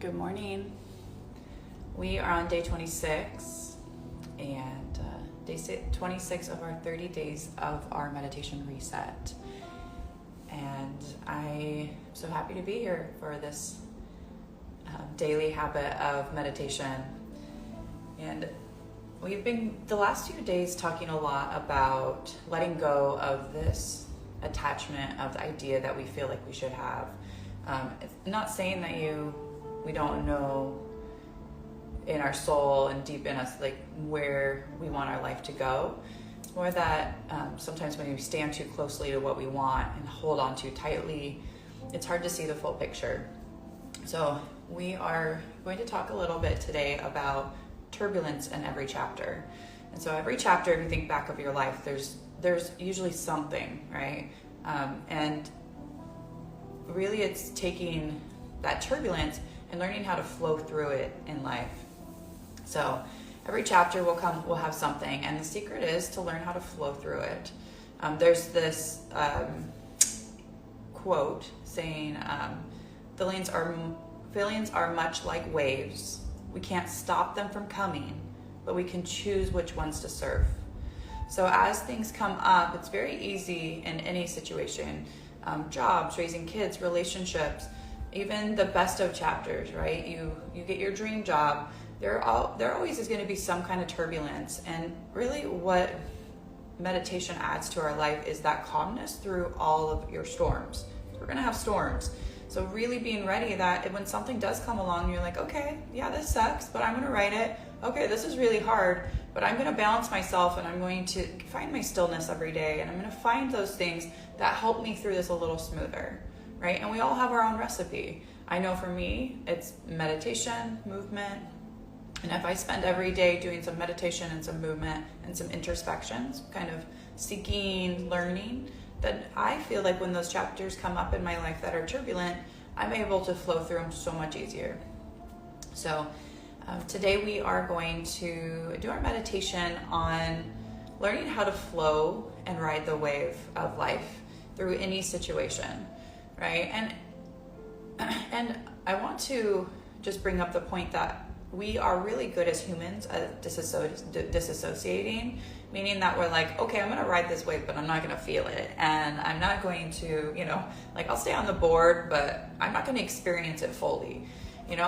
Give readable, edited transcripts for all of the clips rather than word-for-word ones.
Good morning. We are on day 26 and day 26 of our 30 days of our meditation reset. And I'm so happy to be here for this daily habit of meditation. And we've been the last few days talking a lot about letting go of this attachment of the idea that we feel like we should have. It's not saying that we don't know in our soul and deep in us like where we want our life to go. It's more that sometimes when we stand too closely to what we want and hold on too tightly, it's hard to see the full picture. So we are going to talk a little bit today about turbulence in every chapter. And so every chapter, if you think back of your life, there's usually something, right? And really it's taking that turbulence and learning how to flow through it in life. So every chapter will have something, and the secret is to learn how to flow through it. There's this quote saying, feelings are much like waves. We can't stop them from coming, but we can choose which ones to surf. So as things come up, it's very easy in any situation, jobs, raising kids, relationships, even the best of chapters, right? You get your dream job. There always is going to be some kind of turbulence. And really what meditation adds to our life is that calmness through all of your storms. We're going to have storms. So really being ready that when something does come along, you're like, okay, yeah, this sucks, but I'm going to write it. Okay, this is really hard, but I'm going to balance myself and I'm going to find my stillness every day. And I'm going to find those things that help me through this a little smoother, right? And we all have our own recipe. I know for me, it's meditation, movement. And if I spend every day doing some meditation and some movement and some introspections, kind of seeking, learning, then I feel like when those chapters come up in my life that are turbulent, I'm able to flow through them so much easier. So today we are going to do our meditation on learning how to flow and ride the wave of life through any situation, right? And I want to just bring up the point that we are really good as humans at disassociating, meaning that we're like, okay, I'm going to ride this wave, but I'm not going to feel it. And I'm not going to, I'll stay on the board, but I'm not going to experience it fully, and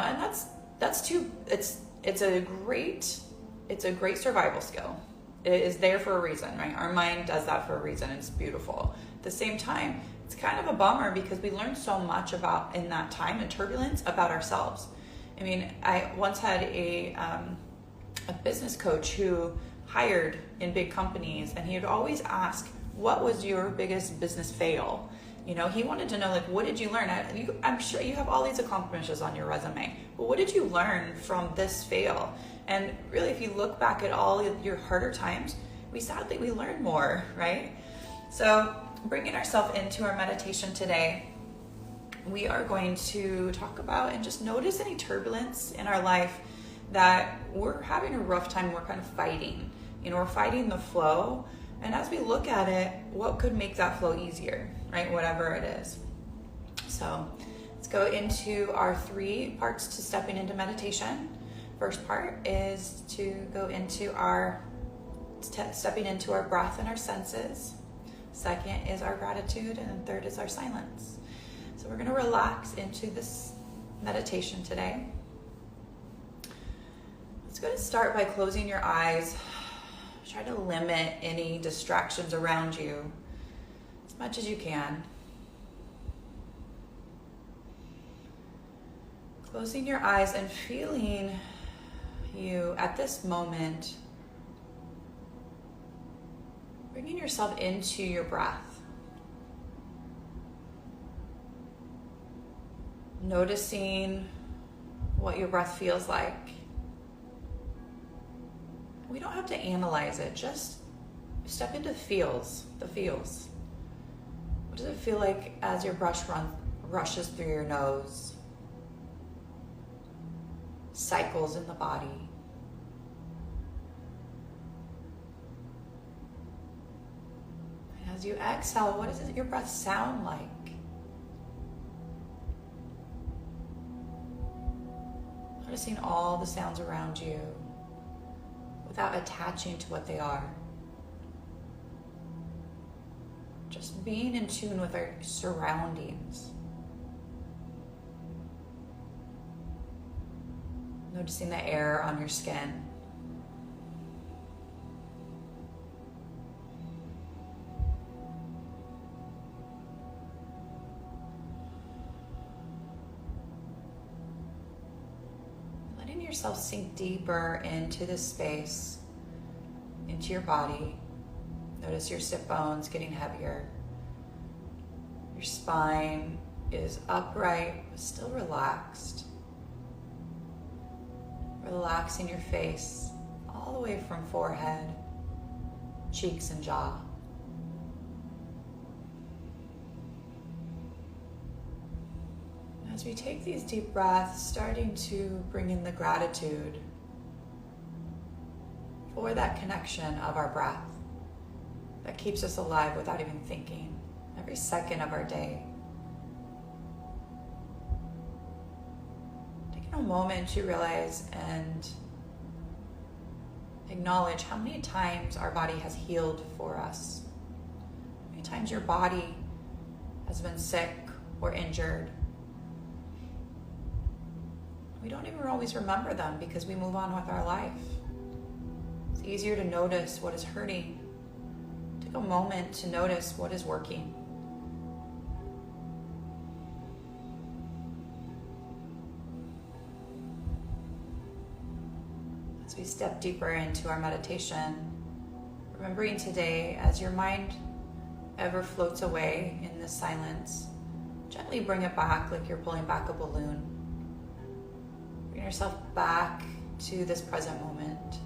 it's a great survival skill. It is there for a reason, right? Our mind does that for a reason. It's beautiful. At the same time, it's kind of a bummer because we learn so much in that time and turbulence about ourselves. I mean, I once had a business coach who hired in big companies, and he would always ask, what was your biggest business fail? He wanted to know, like, what did you learn? I'm sure you have all these accomplishments on your resume, but what did you learn from this fail? And really, if you look back at all of your harder times, we learn more, right? So bringing ourselves into our meditation today, we are going to talk about and just notice any turbulence in our life that we're having a rough time, we're kind of fighting. We're fighting the flow. And as we look at it, what could make that flow easier, right? Whatever it is. So let's go into our 3 parts to stepping into meditation. First part is to go into stepping into our breath and our senses. Second is our gratitude, and third is our silence. So we're going to relax into this meditation today. Let's go to start by closing your eyes. Try to limit any distractions around you as much as you can. Closing your eyes and feeling you at this moment, bringing yourself into your breath. Noticing what your breath feels like. We don't have to analyze it, just step into the feels. What does it feel like as your breath rushes through your nose? Cycles in the body. And as you exhale, what does your breath sound like? Noticing all the sounds around you without attaching to what they are. Just being in tune with our surroundings. Noticing the air on your skin. Letting yourself sink deeper into this space, into your body. Notice your sit bones getting heavier. Your spine is upright, but still relaxed. Relaxing your face all the way from forehead, cheeks, and jaw. As we take these deep breaths, starting to bring in the gratitude for that connection of our breath that keeps us alive without even thinking, every second of our day. Taking a moment to realize and acknowledge how many times our body has healed for us. How many times your body has been sick or injured. We don't even always remember them because we move on with our life. It's easier to notice what is hurting. Take a moment to notice what is working. As we step deeper into our meditation, remembering today as your mind ever floats away in this silence, gently bring it back like you're pulling back a balloon. Bring yourself back to this present moment,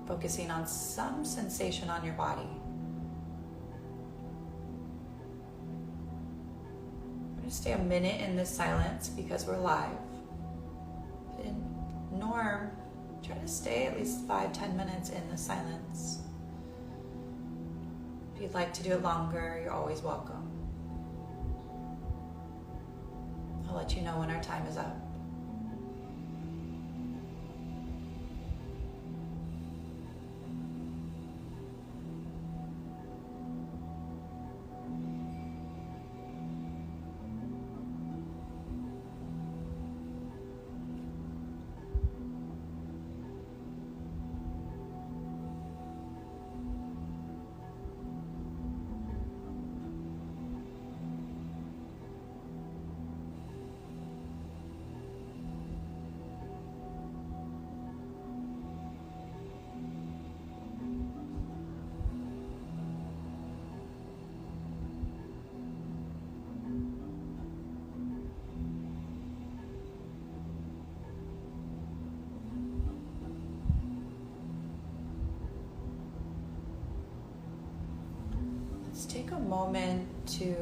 focusing on some sensation on your body. We're going to stay a minute in this silence because we're live. In norm, try to stay at least 5-10 minutes in the silence. If you'd like to do it longer, you're always welcome. I'll let you know when our time is up. Let's take a moment to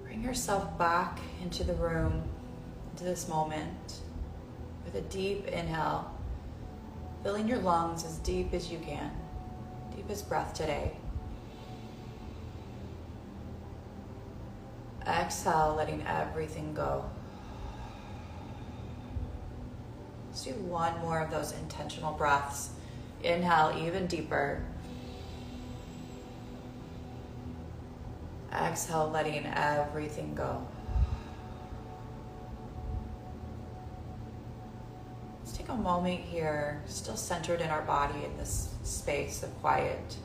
bring yourself back into the room, into this moment, with a deep inhale, filling your lungs as deep as you can, deepest breath today. Exhale, letting everything go. Let's do one more of those intentional breaths. Inhale even deeper. Exhale, letting everything go. Let's take a moment here, still centered in our body in this space of quiet,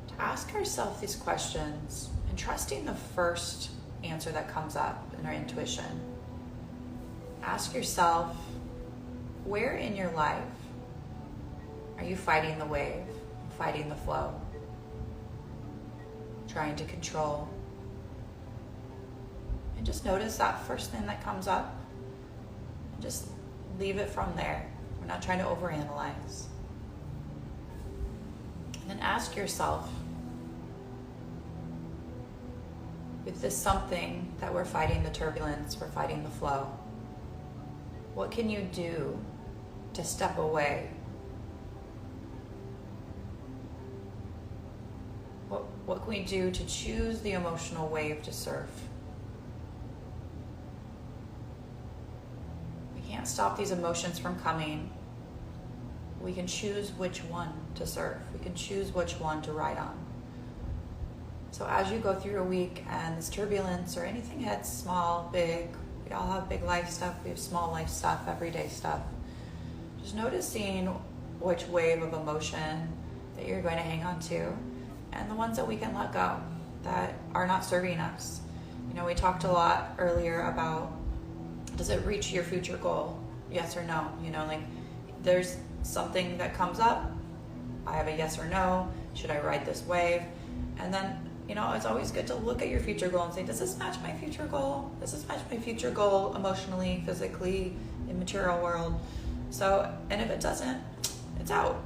to ask ourselves these questions and trusting the first answer that comes up in our intuition. Ask yourself, where in your life are you fighting the wave, fighting the flow, trying to control? And just notice that first thing that comes up. And just leave it from there. We're not trying to overanalyze. And then ask yourself, with this something that we're fighting the turbulence, we're fighting the flow, what can you do to step away? What can we do to choose the emotional wave to surf? can't stop these emotions from coming. We can choose which one to serve. We can choose which one to ride on. So as you go through a week and this turbulence or anything hits, small, big, we all have big life stuff, we have small life stuff, everyday stuff. Just noticing which wave of emotion that you're going to hang on to and the ones that we can let go that are not serving us. You know, we talked a lot earlier about, does it reach your future goal? Yes or no? You know, like there's something that comes up. I have a yes or no. Should I ride this wave? And then, you know, it's always good to look at your future goal and say, does this match my future goal? Does this match my future goal emotionally, physically, in material world? So, and if it doesn't, it's out.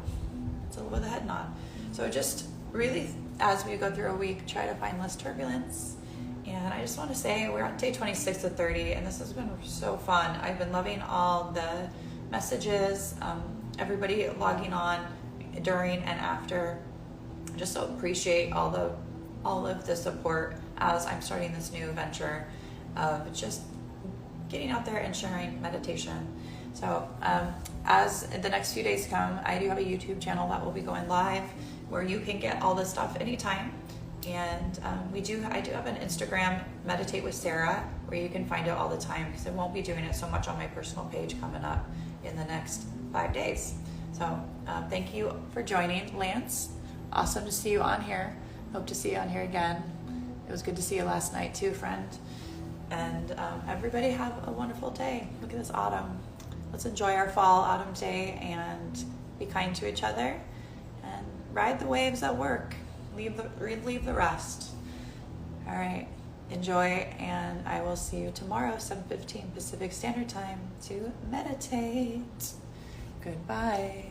It's a with a head nod. So just really, as we go through a week, try to find less turbulence. And I just want to say we're on day 26 of 30, and this has been so fun. I've been loving all the messages, everybody logging on during and after. Just so appreciate all of the support as I'm starting this new venture of just getting out there and sharing meditation. So as the next few days come, I do have a YouTube channel that will be going live where you can get all this stuff anytime. And I do have an Instagram, Meditate with Sarah, where you can find it all the time because I won't be doing it so much on my personal page coming up in the next 5 days. So thank you for joining, Lance. Awesome to see you on here. Hope to see you on here again. It was good to see you last night too, friend. And everybody have a wonderful day. Look at this autumn. Let's enjoy our fall autumn day and be kind to each other and ride the waves at work. Leave the rest. All right. Enjoy, and I will see you tomorrow, 7:15 Pacific Standard Time, to meditate. Goodbye.